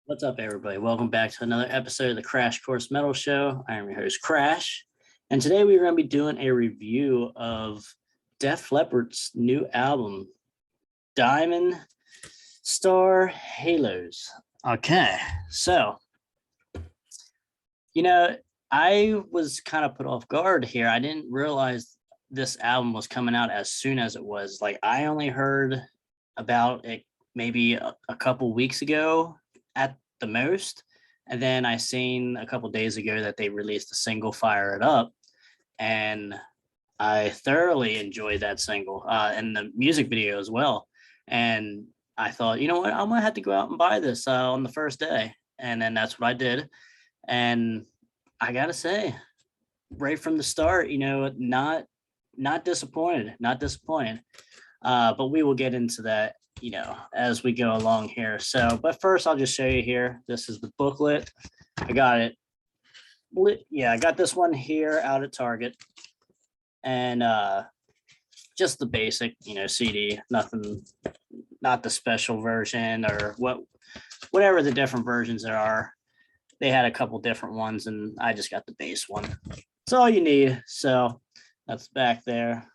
What's up, everybody? Welcome back to another episode of the Crash Course Metal Show. I am your host, Krash, and today we're going to be doing a review of Def Leppard's new album, Diamond Star Halos. Okay, so, I was kind of put off guard here. I didn't realize this album was coming out as soon as it was. Like, I only heard about it maybe a couple weeks ago at the most. And then I seen a couple days ago that they released a single, Fire It Up. And I thoroughly enjoyed that single and the music video as well. And I thought, you know what, I'm gonna have to go out and buy this on the first day. And then that's what I did. And I gotta say, right from the start, not disappointed, not disappointed. But we will get into that, as we go along here. So, but first I'll just show you here. This is the booklet. I got it. Yeah, I got this one here out at Target. And just the basic, CD, nothing, not the special version or whatever the different versions there are. They had a couple different ones and I just got the base one. That's all you need. So that's back there,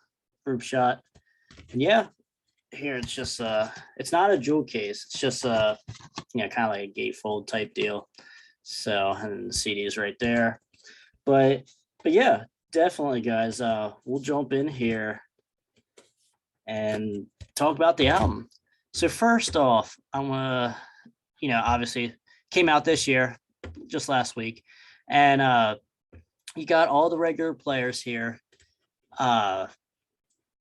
group shot. And yeah, here it's just it's not a jewel case, it's just kind of like a gatefold type deal. So, and the CD is right there. But yeah, definitely guys, we'll jump in here and talk about the album. So first off, I'm gonna, obviously came out this year, just last week, and you got all the regular players here.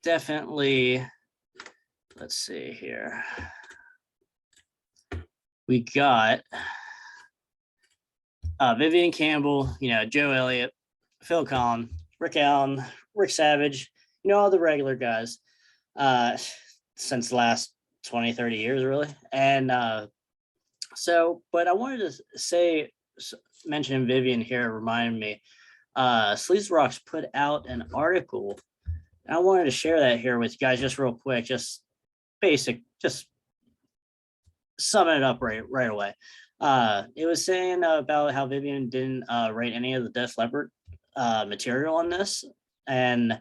Definitely, let's see here. We got Vivian Campbell, Joe Elliott, Phil Collins, Rick Allen, Rick Savage, all the regular guys since the last 20, 30 years, really. And but I wanted to mention Vivian here, reminded me, Sleaze Rocks put out an article. And I wanted to share that here with you guys just real quick, just basic, just summing it up right away. It was saying about how Vivian didn't write any of the Def Leppard material on this, and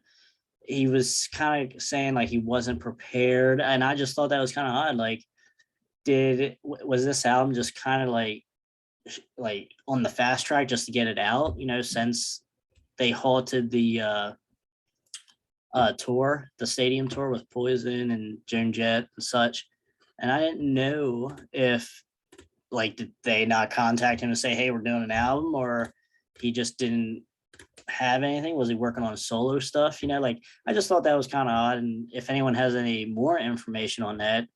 he was kind of saying like he wasn't prepared, and I just thought that was kind of odd. Like, was this album just kind of like on the fast track just to get it out? Since they halted the tour, the stadium tour with Poison and Joan Jett and such. And I didn't know if did they not contact him to say, hey, we're doing an album, or he just didn't have anything? Was he working on solo stuff? I just thought that was kind of odd. And if anyone has any more information on that,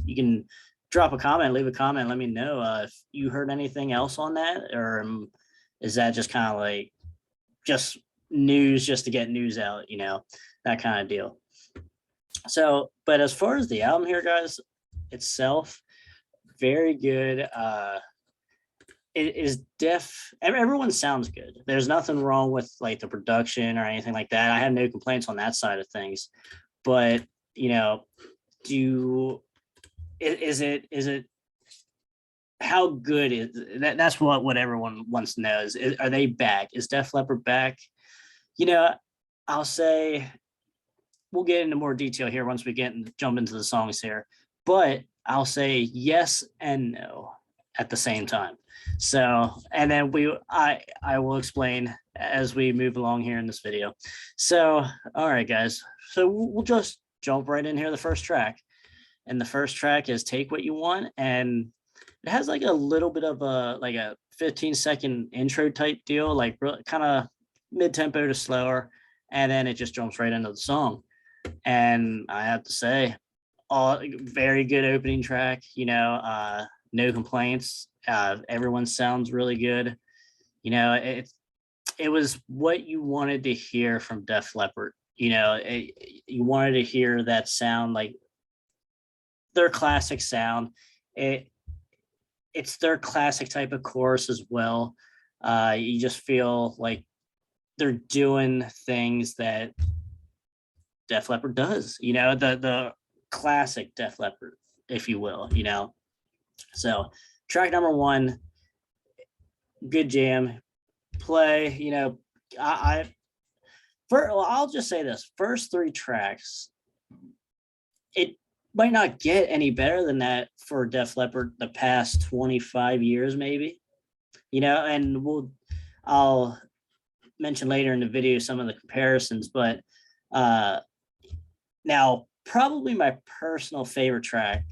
you can drop a comment, leave a comment, let me know if you heard anything else on that, or is that just kind of like just news just to get news out, that kind of deal. So, but as far as the album here, guys, itself, very good. It is everyone sounds good. There's nothing wrong with like the production or anything like that. I have no complaints on that side of things. But is it how good is that? That's what everyone wants to know. Are they back? Is Def Leppard back? I'll say we'll get into more detail here once we jump into the songs here, but I'll say yes and no at the same time. So, and then I will explain as we move along here in this video. So, all right, guys. So we'll just jump right in here. The first track, and the first track is "Take What You Want," and it has like a little bit of a 15-second intro type deal, like kind of mid-tempo to slower, and then it just jumps right into the song. And I have to say, very good opening track. No complaints. Everyone sounds really good. It was what you wanted to hear from Def Leppard. You wanted to hear that sound, like their classic sound. It's their classic type of chorus as well. You just feel like they're doing things that Def Leppard does, the classic Def Leppard, if you will, So track number one, good jam, play. I'll just say this: first three tracks, it might not get any better than that for Def Leppard the past 25 years, maybe. And I'll mention later in the video some of the comparisons, but now probably my personal favorite track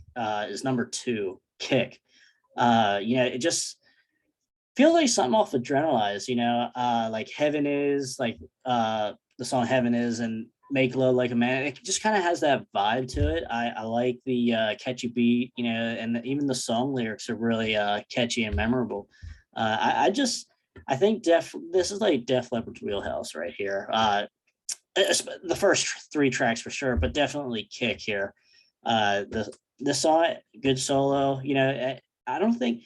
is number 2, Kick. It just feels like something off of Adrenalize, like Heaven Is, like the song Heaven Is, and Make Love Like a Man. It just kind of has that vibe to it. I like the catchy beat, and even the song lyrics are really catchy and memorable. I think this is like Def Leppard's wheelhouse right here. The first 3 tracks for sure, but definitely Kick here. The song, good solo. I don't think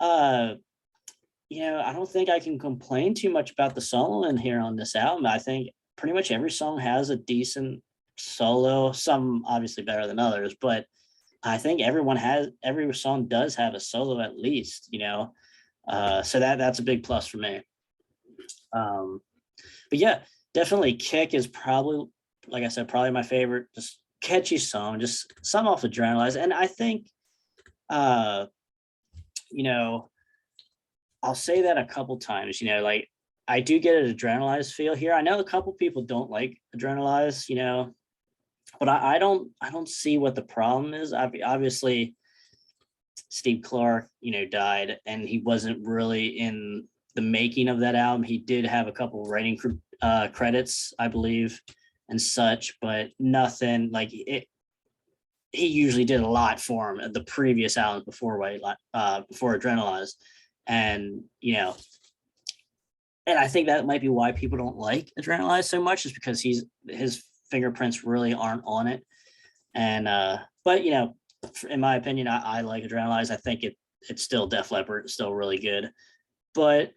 I don't think I can complain too much about the solo in here on this album. I think pretty much every song has a decent solo, some obviously better than others, but I think every song does have a solo at least, so that's a big plus for me. But yeah, definitely Kick is probably, like I said, probably my favorite, just catchy song, just some off Adrenalize. And I think, I'll say that a couple times, like I do get an Adrenalize feel here. I know a couple people don't like Adrenalize, but I don't see what the problem is. Obviously, Steve Clark, died, and he wasn't really in the making of that album. He did have a couple writing credits, I believe, and such, but nothing like it. He usually did a lot for him at the previous album before Adrenalize, and and I think that might be why people don't like Adrenalize so much, is because his fingerprints really aren't on it. And but in my opinion, I like Adrenalize. I think it's still Def Leppard, it's still really good. But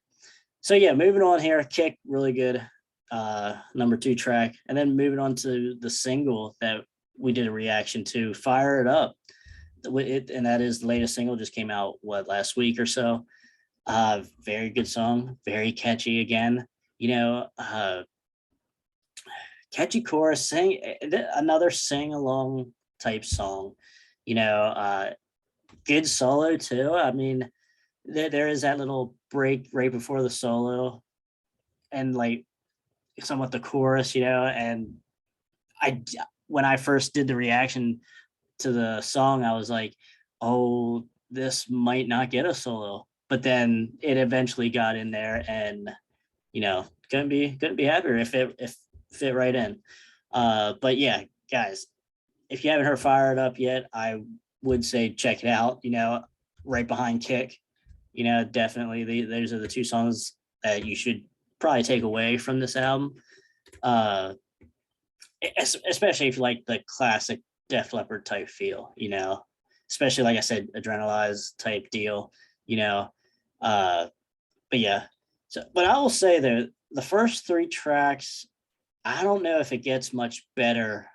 so yeah, moving on here, Kick, really good. Number 2 track, and then moving on to the single that we did a reaction to, Fire It Up. And that is the latest single, just came out last week or so. Very good song, very catchy again. Catchy chorus, another sing along type song. Good solo too. I mean, there is that little break right before the solo, and like somewhat the chorus, and when I first did the reaction to the song, I was like, oh, this might not get a solo, but then it eventually got in there, and couldn't be happier if it fit right in. But yeah, guys, if you haven't heard Fire It Up yet, I would say check it out, right behind Kick. Definitely those are the 2 songs that you should probably take away from this album, especially if you like the classic Def Leppard type feel, especially like I said, Adrenalize type deal, but yeah. But I will say that the first 3 tracks, I don't know if it gets much better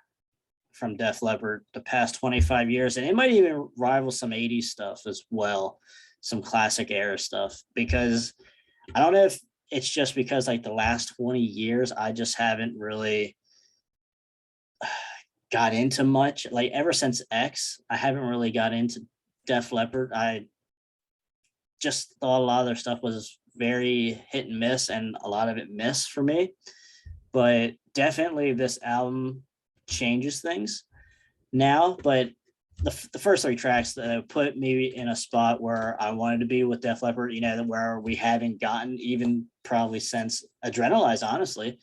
from Def Leppard the past 25 years, and it might even rival some 80s stuff as well, some classic era stuff, because I don't know if it's just because like the last 20 years I just haven't really got into much. Like ever since X, I haven't really got into Def Leppard. I just thought a lot of their stuff was very hit and miss, and a lot of it missed for me. But definitely this album changes things now. But the first 3 tracks that put me in a spot where I wanted to be with Def Leppard, where we haven't gotten even probably since Adrenalize, honestly,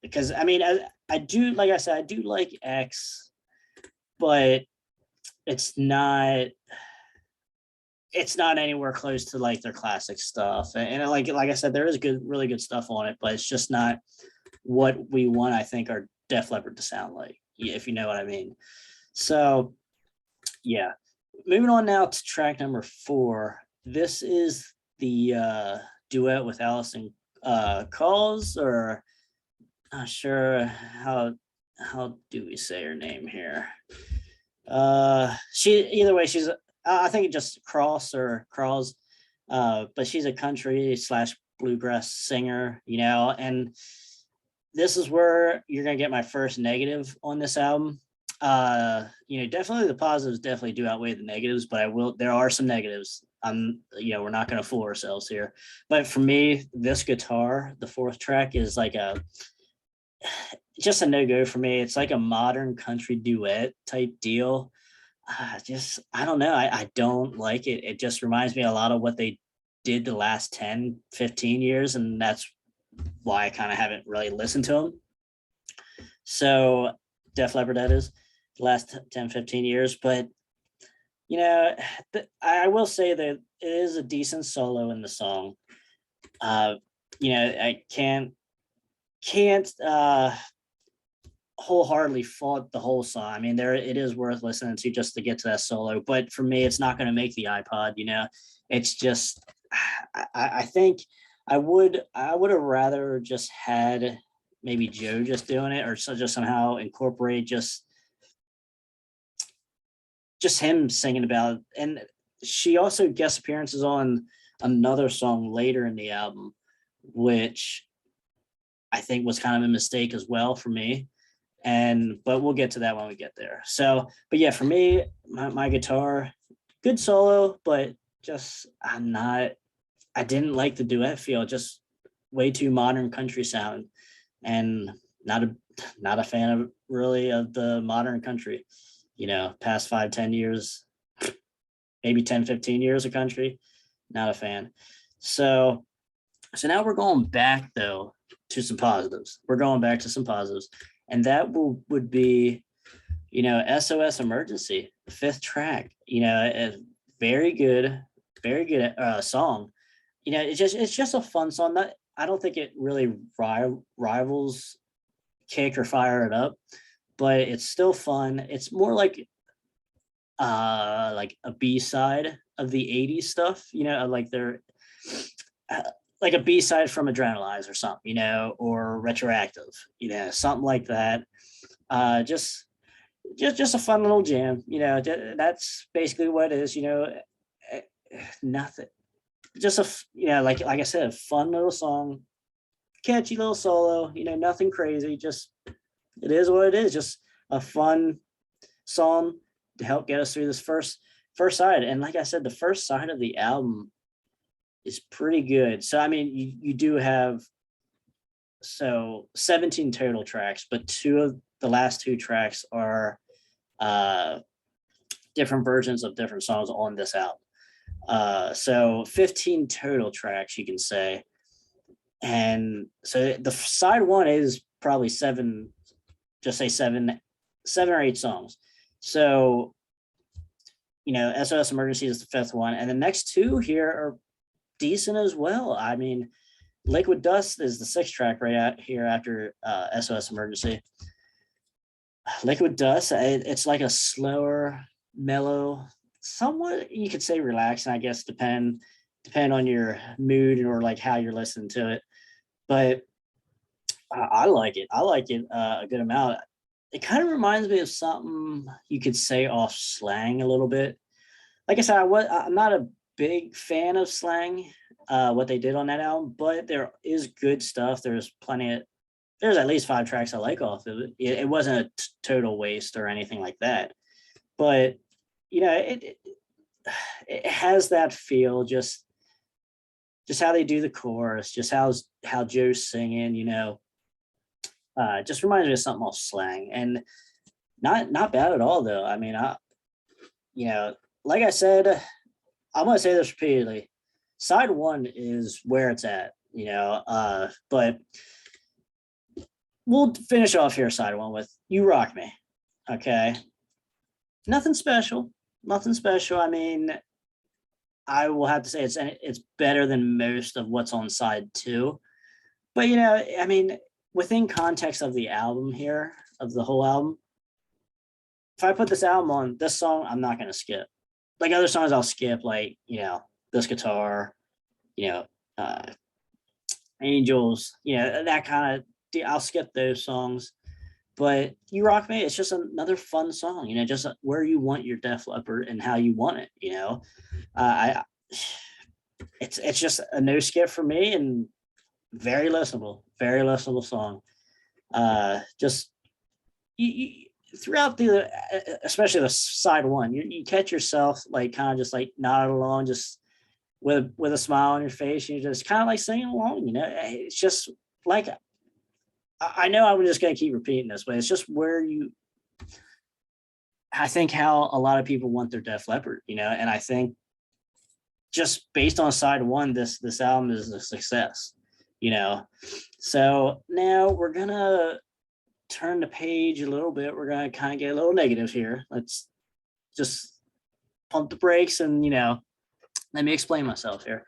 because I mean, I do, like I said, I do like X, but it's not anywhere close to like their classic stuff. And like I said, there is really good stuff on it, but it's just not what we want, I think, our Def Leppard to sound like, if you know what I mean. So yeah, moving on now to track number 4. This is the duet with Allison Calls, or not sure how do we say her name here. Either way, she's I think it just Cross or Cross, but she's a country slash bluegrass singer, and this is where you're gonna get my first negative on this album. Definitely the positives definitely do outweigh the negatives, but there are some negatives. We're not gonna fool ourselves here. But for me, this guitar, the fourth track, is like just a no-go for me. It's like a modern country duet type deal. I don't know. I don't like it. It just reminds me a lot of what they did the last 10, 15 years, and that's why I kind of haven't really listened to them. So Def Leppard, that is, the last 10, 15 years. But, I will say that it is a decent solo in the song. I can't wholeheartedly fault the whole song. I mean, it is worth listening to just to get to that solo. But for me, it's not going to make the iPod. It's just, I think I would have rather just had maybe Joe just doing it, or so just somehow incorporate just him singing about it. And she also guest appearances on another song later in the album, which I think was kind of a mistake as well for me. But we'll get to that when we get there. So, but yeah, for me, my guitar, good solo, but just I didn't like the duet feel, just way too modern country sound, and not a fan of really of the modern country, past 5-10 years, maybe 10-15 years of country, not a fan. So now we're going back though to some positives. And that would be, SOS Emergency, the fifth track. A very good song. It's just a fun song. I don't think it really rivals Kick or Fire It Up, but it's still fun. It's more like a B-side of the 80s stuff, like they're like a B-side from Adrenalize or something, or Retroactive, something like that. Just a fun little jam, that's basically what it is, nothing. Just like I said, a fun little song, catchy little solo, nothing crazy. Just, it is what it is. Just a fun song to help get us through this first side. And like I said, the first side of the album is pretty good. So, I mean, you do have 17 total tracks, but the last two tracks are different versions of different songs on this album. So 15 total tracks, you can say. And so the side one is probably seven or eight songs. So, SOS Emergency is the fifth one. And the next two here are decent as well. I mean, Liquid Dust is the sixth track right out here after SOS Emergency. Liquid Dust, it's like a slower, mellow, somewhat, you could say relaxing, I guess, depend on your mood or like how you're listening to it. But I like it. A good amount. It kind of reminds me of something you could say off Slang a little bit. Like I said, I'm not a big fan of Slang, what they did on that album, but there is good stuff. There's at least 5 tracks I like off of it. It wasn't a total waste or anything like that. But, it has that feel, just how they do the chorus, just how Joe's singing, just reminds me of something off Slang, and not bad at all though. I mean, like I said, I'm gonna say this repeatedly. Side one is where it's at, but we'll finish off here. Side one with You Rock Me. Okay. Nothing special. I mean, I will have to say it's better than most of what's on side two. But, I mean, within context of the album here, of the whole album, if I put this album on, this song, I'm not going to skip. Like other songs I'll skip, like, This Guitar, Angels, that kind of, I'll skip those songs. But You Rock Me, it's just another fun song, just where you want your Def Leppard and how you want it. I it's just a no skip for me, and very listenable song. Just you, throughout especially the side one, you catch yourself like kind of just like nodding along, just with a smile on your face, and you're just kind of like singing along. It's just like, I know I'm just going to keep repeating this, but it's just I think how a lot of people want their Def Leppard, and I think just based on side one, this album is a success, So now we're gonna turn the page a little bit. We're gonna kind of get a little negative here. Let's just pump the brakes and let me explain myself here.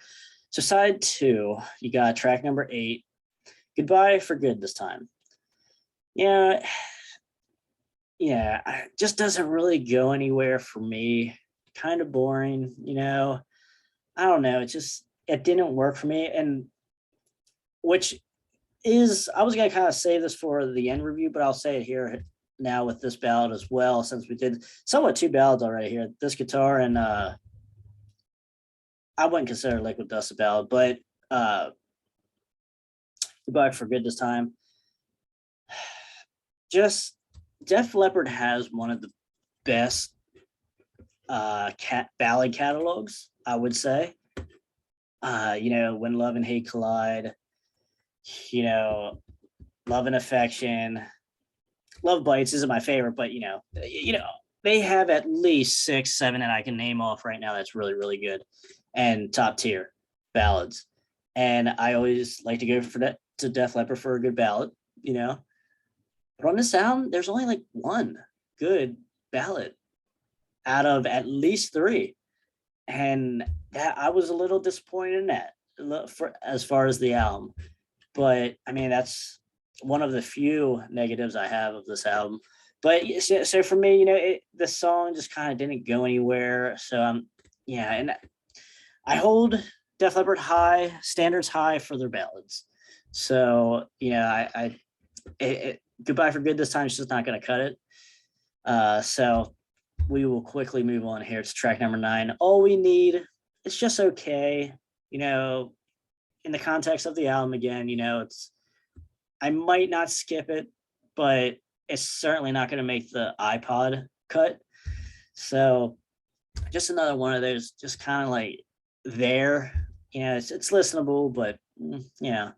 So side two, you got track number 8, Goodbye for Good This Time. Yeah, it just doesn't really go anywhere for me. Kind of boring, I don't know. It didn't work for me. And which is, I was going to kind of save this for the end review, but I'll say it here now with this ballad as well, since we did somewhat 2 ballads already here. This guitar and I wouldn't consider Liquid Dust a ballad, but Goodbye for Good This Time. Just Def Leppard has one of the best ballad catalogs, I would say. When Love and Hate Collide, Love and Affection, Love Bites isn't my favorite, but they have at least 6, 7 that I can name off right now that's really, really good and top tier ballads. And I always like to go for that to Def Leppard for a good ballad, But on this album, there's only like one good ballad out of at least 3. And that I was a little disappointed in that for as far as the album. But I mean, that's one of the few negatives I have of this album. But so for me, the song just kind of didn't go anywhere. So and I hold Def Leppard standards high for their ballads. So Goodbye for Good This Time is just not going to cut it. So we will quickly move on here to track number 9. All We Need. It's just okay. In the context of the album, again, I might not skip it, but it's certainly not going to make the iPod cut. So just another one of those, just kind of like there. It's listenable, but yeah.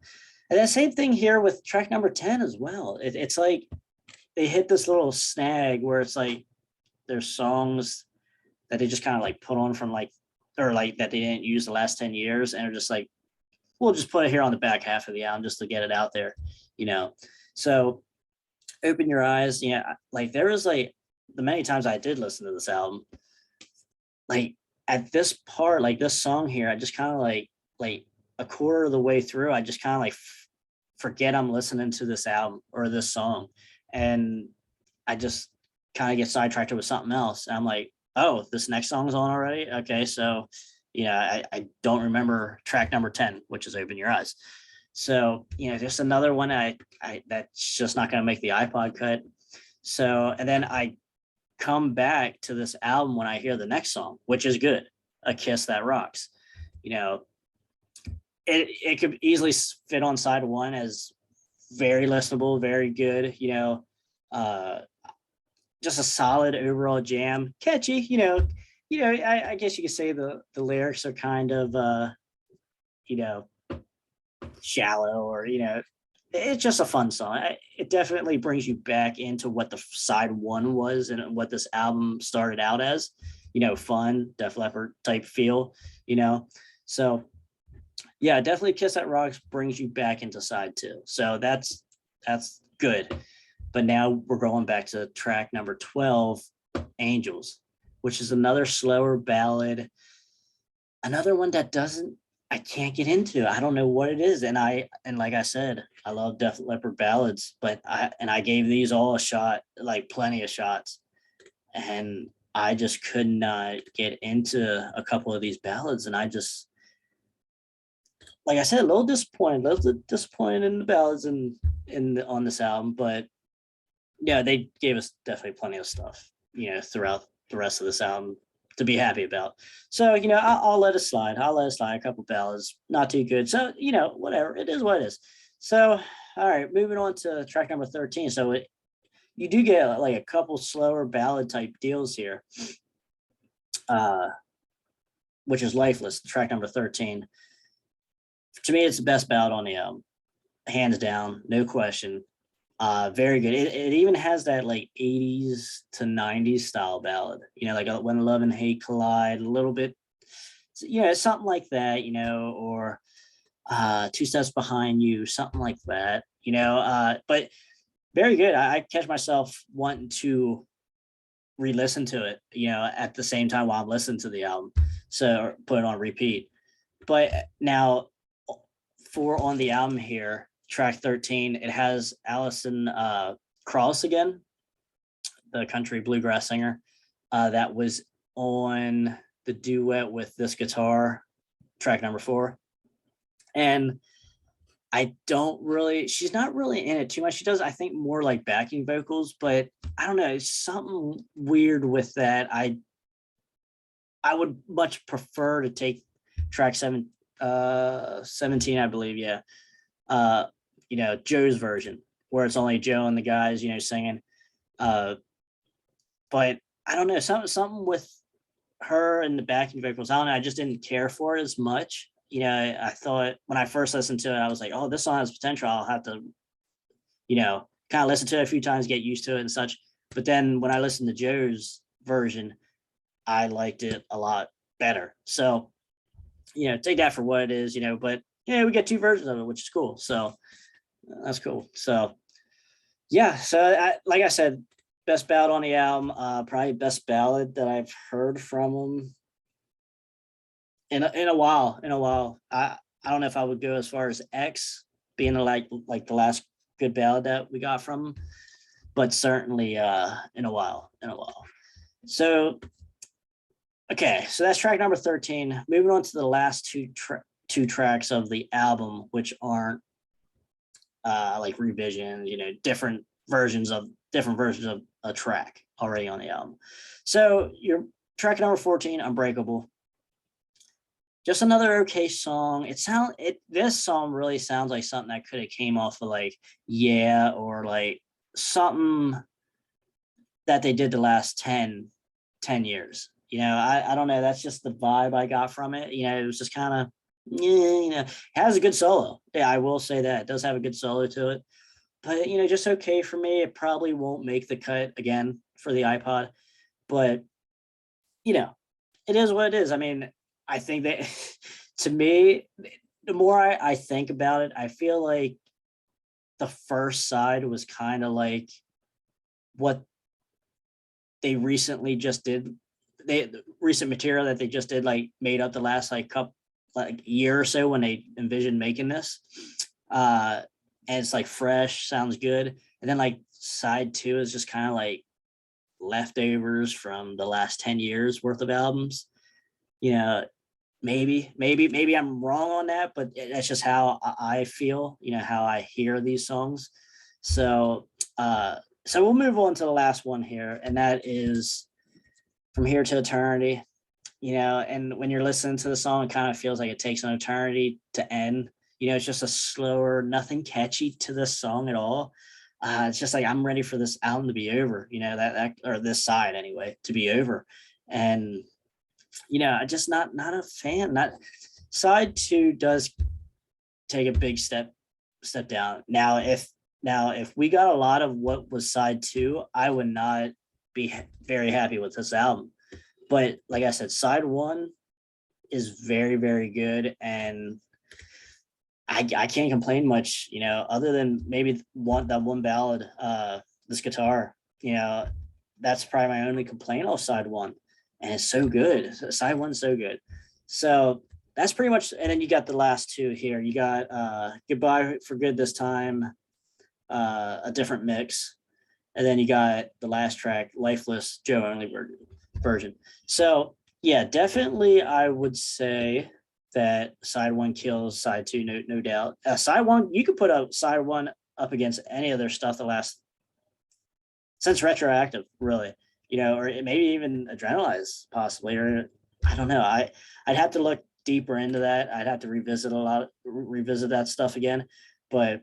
And the same thing here with track number 10 as well. It's like they hit this little snag where it's like there's songs that they just kind of like put on from or that they didn't use the last 10 years, and are just like, we'll just put it here on the back half of the album just to get it out there, So Open Your Eyes, like there was like the many times I did listen to this album, like at this part, like this song here, I just kind of like a quarter of the way through, I just kind of like forget I'm listening to this album or this song, and I just kind of get sidetracked with something else. And I'm like, oh, this next song's on already. Okay, so I don't remember track number 10, which is Open Your Eyes. So just another one that's just not going to make the iPod cut. So, and then I come back to this album when I hear the next song, which is good, A Kiss That Rocks. It could easily fit on side one as very listenable, very good, just a solid overall jam, catchy, I guess you could say the lyrics are kind of shallow, or it's just a fun song. It definitely brings you back into what the side one was and what this album started out as, fun Def Leppard type feel, so yeah, definitely Kiss That Rocks brings you back into side 2. So that's good. But now we're going back to track number 12, Angels, which is another slower ballad. Another one that I can't get into. I don't know what it is. And like I said, I love Def Leppard ballads, but I gave these all a shot, like plenty of shots. And I just could not get into a couple of these ballads. And I just, like I said, a little disappointed in the ballads on this album, but Yeah, they gave us definitely plenty of stuff, throughout the rest of this album to be happy about. So, I'll let it slide. I'll let it slide. A couple ballads, not too good. So, whatever. It is what it is. So, all right, moving on to track number 13. So you do get like a couple slower ballad type deals here, uh, which is Lifeless, track number 13. To me, it's the best ballad on the album, hands down, no question. Very good. It even has that like 80s to 90s style ballad, like When Love and Hate Collide, a little bit, something like that, or Two Steps Behind You, something like that, but very good. I catch myself wanting to re-listen to it, at the same time while I'm listening to the album. So put it on repeat. But now for on the album here, track 13, it has Alison Krauss again, the country bluegrass singer, that was on the duet with This Guitar, track number 4. And she's not really in it too much. She does, I think, more like backing vocals, but I don't know, it's something weird with that. I would much prefer to take track 17, I believe, yeah. Joe's version, where it's only Joe and the guys, singing. But I don't know, something with her and the backing vocals. I don't know, I just didn't care for it as much. I thought when I first listened to it, I was like, oh, this song has potential. I'll have to, kind of listen to it a few times, get used to it and such. But then when I listened to Joe's version, I liked it a lot better. So, take that for what it is, but we get 2 versions of it, which is cool. So that's cool. So yeah, so like I said, best ballad on the album, probably best ballad that I've heard from them in a while. I don't know if I would go as far as X being like the last good ballad that we got from them, but certainly in a while. So okay, so that's track number 13. Moving on to the last two tracks of the album, which aren't like revisions, different versions of a track already on the album. So your track number 14, Unbreakable. Just another okay song. This song really sounds like something that could have came off of like Yeah, or like something that they did the last 10 years. I don't know. That's just the vibe I got from it. It was just kind of, it has a good solo. Yeah, I will say that. It does have a good solo to it. But, just okay for me. It probably won't make the cut again for the iPod. But, it is what it is. I mean, I think that to me, the more I think about it, I feel like the first side was kind of like what they recently just did. The recent material that they just did, like made up the last year or so when they envisioned making this. And it's like fresh, sounds good. And then like side 2 is just kind of like leftovers from the last 10 years worth of albums. Maybe I'm wrong on that, but that's just how I feel, how I hear these songs. So we'll move on to the last one here, and that is From Here to Eternity. And when you're listening to the song, it kind of feels like it takes an eternity to end. It's just a slower, nothing catchy to this song at all. It's just like, I'm ready for this album to be over, that or this side anyway, to be over. And I'm just not a fan. Not side 2 does take a big step down. Now if we got a lot of what was side 2, I would not be very happy with this album. But like I said, side 1 is very, very good, and I can't complain much, other than maybe that one ballad, This Guitar. That's probably my only complaint of side 1, and it's so good. Side 1's so good. So that's pretty much. And then you got the last 2 here. You got Goodbye for Good This Time, a different mix, and then you got the last track, Lifeless, Joe only version. So yeah, definitely I would say that side 1 kills side 2, no doubt. Side 1, you could put side 1 up against any of their stuff the last since Retroactive, really, or maybe even Adrenalize, possibly, or I don't know. I'd have to look deeper into that. I'd have to revisit that stuff again, but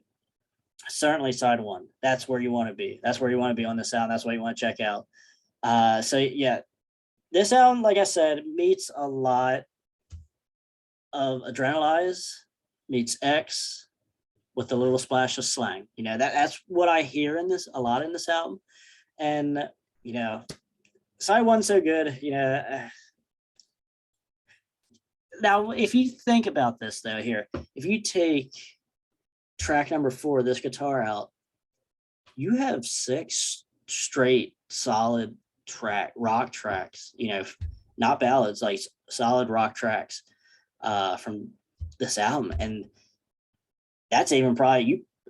certainly side one. That's where you want to be. That's where you want to be on this album. That's what you want to check out. So yeah, this album, like I said, meets a lot of Adrenalize, meets X with a little splash of slang. That's what I hear in this a lot in this album. And side one's so good. Now, if you think about this though, here, if you take track number 4, this guitar out, you have 6 straight solid rock tracks, not ballads, like solid rock tracks from this album. And that's even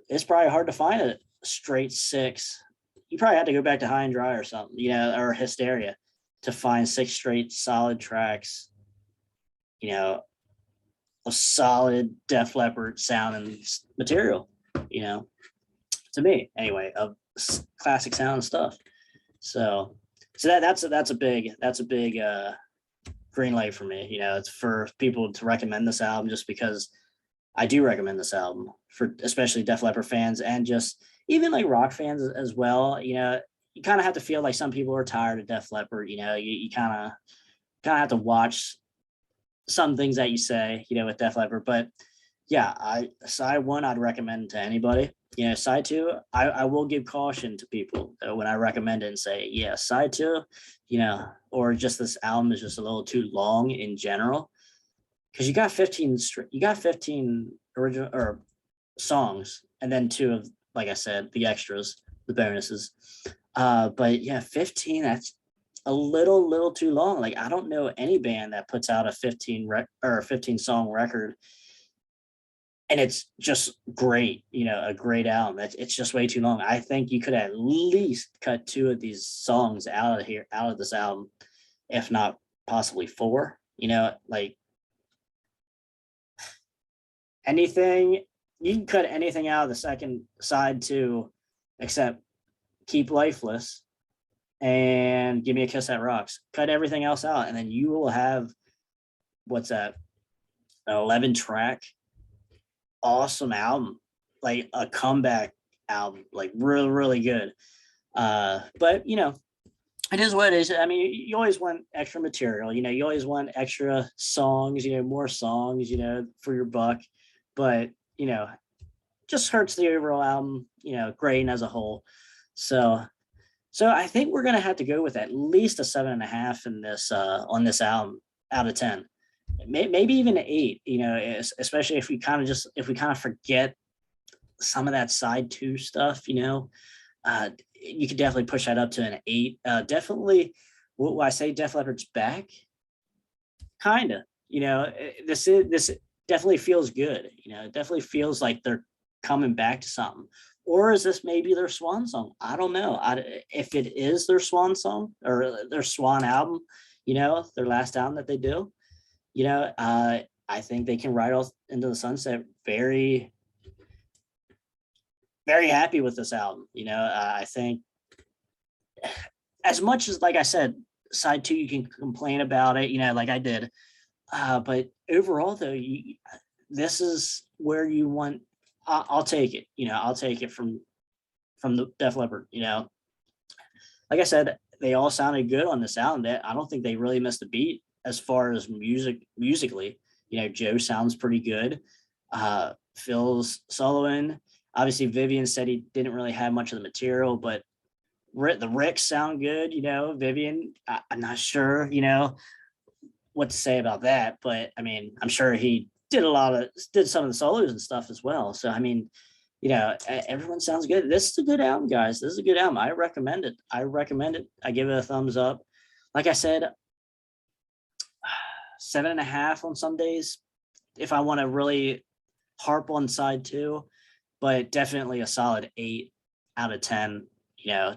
it's probably hard to find a straight 6. You probably had to go back to High and Dry or something, or Hysteria to find 6 straight solid tracks, a solid Def Leppard sound and material, to me anyway, of classic sound stuff. So that's a big green light for me. It's for people to recommend this album, just because I do recommend this album for especially Def Leppard fans, and just even like rock fans as well. You kind of have to feel like some people are tired of Def Leppard. You kind of have to watch some things that you say, with Def Leppard. But yeah, side one I'd recommend to anybody. Side two, I will give caution to people when I recommend it and say, yeah, side two, or just this album is just a little too long in general, because you got 15 original or songs, and then 2 of, like I said, the extras, the bonuses. But yeah, 15, that's a little too long. Like, I don't know any band that puts out a 15 song record and it's just great, a great album. It's just way too long. I think you could at least cut 2 of these songs out of this album, if not possibly 4. Like, anything, you can cut anything out of the second side too, except Keep Lifeless and Give Me a Kiss That Rocks. Cut everything else out, and then you will have, what's that, an 11 track awesome album, like a comeback album, like really, really good. But it is what it is. I mean, you always want extra material, you always want extra songs, more songs, for your buck. But, just hurts the overall album, grading as a whole. So I think we're gonna have to go with at least a 7.5 in this on this album out of 10. Maybe even an 8, especially if we kind of forget some of that side 2 stuff, you could definitely push that up to an 8. Definitely, will I say Def Leppard's back? Kinda, this definitely feels good. It definitely feels like they're coming back to something. Or is this maybe their swan song? I don't know. If it is their swan song or their swan album, their last album that they do, I think they can ride off into the sunset very, very happy with this album. I think, as much as, like I said, side 2, you can complain about it, like I did. But overall, though, this is where you want. I'll take it. I'll take it from the Def Leppard. Like I said, they all sounded good on this album. I don't think they really missed a beat as far as musically. Joe sounds pretty good. Phil's soloing. Obviously, Vivian said he didn't really have much of the material, but the Ricks sound good. Vivian, I'm not sure, what to say about that, but I mean, I'm sure he did some of the solos and stuff as well. So I mean, everyone sounds good. This is a good album, guys. This is a good album. I recommend it. I give it a thumbs up. Like I said, 7.5 on some days if I want to really harp on side 2, but definitely a solid 8 out of 10,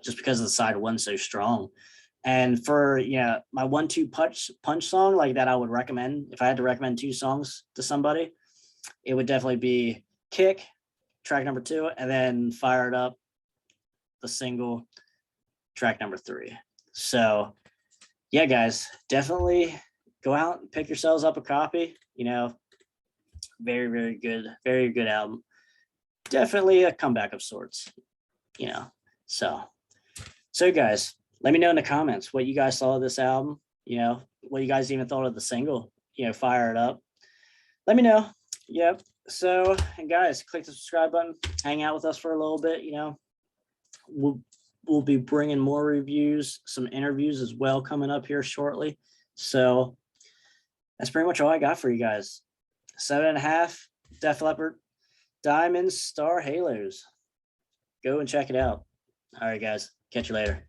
just because of the side 1 so strong. And for my 1-2 punch song, like that, I would recommend, if I had to recommend 2 songs to somebody, it would definitely be Kick, track number 2, and then Fire It Up, the single. track number 3. So yeah, guys, definitely go out and pick yourselves up a copy. You know, very good album. Definitely a comeback of sorts, you know. So guys, let me know in the comments what you guys saw of this album, you know, what you guys even thought of the single, you know, Fire It Up. Let me know. Yep. So, and guys, click the subscribe button, hang out with us for a little bit, you know. We'll be bringing more reviews, some interviews as well coming up here shortly. So that's pretty much all I got for you guys. 7.5, Def Leppard, Diamond Star Halos. Go and check it out. All right, guys. Catch you later.